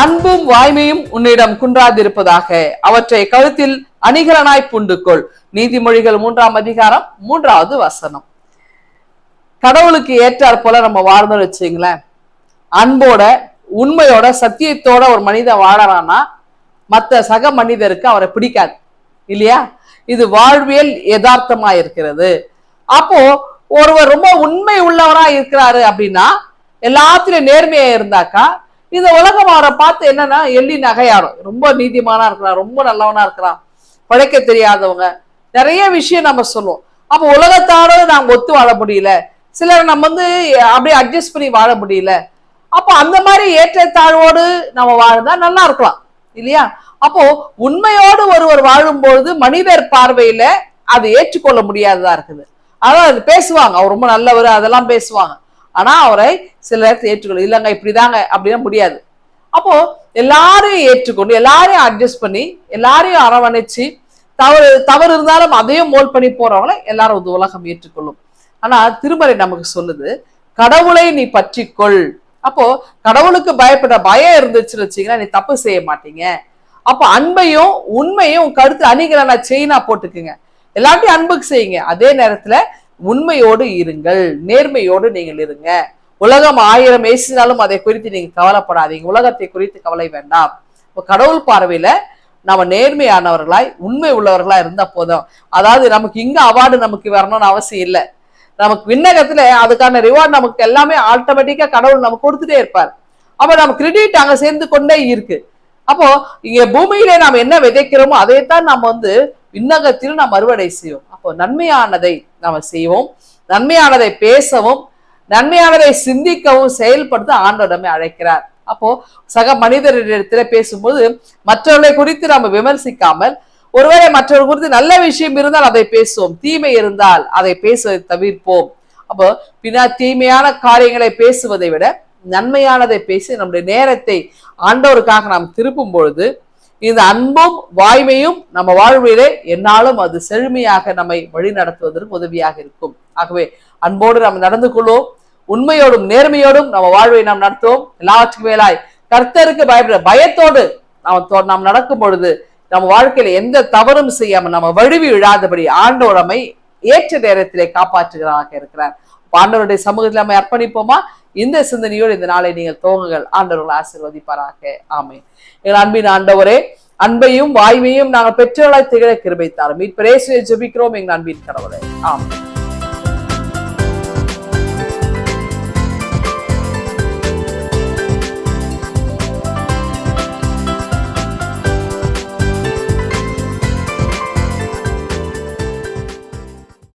அன்பும் வாய்மையும் உன்னிடம் குன்றாதிருப்பதாக, அவற்றை கழுத்தில் அணிகலனாய் பூண்டுகொள். நீதிமொழிகள் 3ஆம் அதிகாரம் 3வது வசனம். கடவுளுக்கு ஏற்றாற் போல நம்ம வாழ்ந்தோம் வச்சுங்களேன், அன்போட உண்மையோட சத்தியத்தோட ஒரு மனிதன் வாழறான்னா மற்ற சக மனிதருக்கு அவரை பிடிக்காது இல்லையா? இது வாழ்வியல் யதார்த்தமா இருக்கிறது. அப்போ ஒருவர் ரொம்ப உண்மை உள்ளவரா இருக்கிறாரு அப்படின்னா, எல்லாத்திலும் நேர்மையா இருந்தாக்கா இந்த உலகம் அவரை பார்த்து என்னன்னா எள்ளி நகையாடும். ரொம்ப நீதிமானா இருக்கிறான், ரொம்ப நல்லவனா இருக்கிறான், பழைக்க தெரியாதவங்க, நிறைய விஷயம் நம்ம சொல்லுவோம். அப்போ உலகத்தாரோட நாங்க ஒத்து வாழ முடியல, சிலர் நம்ம அப்படியே அட்ஜஸ்ட் பண்ணி வாழ முடியல. அப்போ அந்த மாதிரி ஏற்றத்தாழ்வோடு நம்ம வாழ்ந்தா நல்லா இருக்கலாம் இல்லையா? அப்போ உண்மையோடு ஒருவர் வாழும்பொழுது மனிதர் பார்வையில அது ஏற்றுக்கொள்ள முடியாததா இருக்குது. அதான் பேசுவாங்க, அவர் ரொம்ப நல்லவர், அதெல்லாம் பேசுவாங்க. ஆனா அவரை சில நேரத்தை ஏற்றுக்கொள்ள இல்லைங்க இப்படிதாங்க அப்படின்னா முடியாது. அப்போ எல்லாரையும் ஏற்றுக்கொண்டு எல்லாரையும் அட்ஜஸ்ட் பண்ணி எல்லாரையும் அரவணைச்சு தவறு இருந்தாலும் அதையும் மோல் பண்ணி போறவங்களை எல்லாரும் உலகம் ஏற்றுக்கொள்ளும். ஆனா திருமறை நமக்கு சொல்லுது, கடவுளை நீ பற்றிக்கொள். அப்போ கடவுளுக்கு பயப்பட பயம் இருந்துச்சுன்னு வச்சீங்கன்னா நீ தப்பு செய்ய மாட்டீங்க. அப்போ அன்பையும் உண்மையும் கருத்து அணிகலனா செயினா போட்டுக்குங்க, எல்லாத்தையும் அன்புக்கு செய்யுங்க. அதே நேரத்துல உண்மையோடு இருங்கள், நேர்மையோடு நீங்கள் இருங்க. உலகம் 1000 பேசினாலும் அதை குறித்து நீங்க கவலைப்படாதீங்க, உலகத்தை குறித்து கவலை வேண்டாம். இப்போ கடவுள் பார்வையில நம்ம நேர்மையானவர்களாய் உண்மை உள்ளவர்களா இருந்தா போதும். அதாவது நமக்கு இங்க அவார்டு நமக்கு வரணும்னு அவசியம் இல்லை, நமக்கு விண்ணகத்துல அதுக்கான ரிவார்டு நமக்கு எல்லாமே ஆட்டோமேட்டிக்கா கடவுள் நமக்கு கொடுத்துட்டே இருப்பார். அப்ப நம்ம கிரெடிட் அங்க சேர்ந்து கொண்டே இருக்கு. அப்போ இங்க பூமியிலே நாம் என்ன விதைக்கிறோமோ அதைத்தான் நம்ம விண்ணகத்தில் நாம் அறுவடை செய்வோம். அப்போ நன்மையானதை நாம செய்வோம், நன்மையானதை பேசவும், நன்மையானதை சிந்திக்கவும் செயல்படுத்த ஆண்டவரிடமே அழைக்கிறார். அப்போ சக மனிதரிடத்துல பேசும்போது மற்றவர்களை குறித்து நம்ம விமர்சிக்காமல், ஒருவேளை மற்றவர்கள் குறித்து நல்ல விஷயம் இருந்தால் அதை பேசுவோம், தீமை இருந்தால் அதை பேசுவதை தவிர்ப்போம். அப்போ தீமையான காரியங்களை பேசுவதை விட நன்மையானதை பேசி நம்முடைய நேரத்தை ஆண்டவருக்காக நாம் திருப்பும் பொழுது இந்த அன்பும் வாய்மையும் நம்ம வாழ்விலே என்னாலும் அது செழுமையாக நம்மை வழி நடத்துவதற்கு உதவியாக இருக்கும். ஆகவே அன்போடு நாம் நடந்து கொள்வோம், உண்மையோடும் நேர்மையோடும் நம்ம வாழ்வை நாம் நடத்துவோம். எல்லாவற்றுக்கும் மேலாய் கர்த்தருக்கு பயப்பட பயத்தோடு நாம் நடக்கும் பொழுது நம்ம வாழ்க்கையில எந்த தவறும் செய்யாம நம்ம வழுவி விழாதபடி ஆண்டவர் நம்மை ஏற்ற நேரத்திலே காப்பாற்றுகிறாராக இருக்கிறார். ஆண்டவருடைய சமூகத்தில் நம்ம அர்ப்பணிப்போமா? இந்த சிந்தனையோடு இந்த நாளை நீங்கள் துவங்குங்கள். ஆண்டவர்களை ஆசீர்வதிப்பாராக. ஆமென். எங்கள் அன்பின் ஆண்டவரே, அன்பையும் வாய்மையும் நாங்கள் பெற்றோர்களாய் திகழ கிருபை தாரும். மீட்பர் இயேசுவை ஜெபிக்கிறோம் எங்கள் அன்பின் கடவுளே. ஆமென்.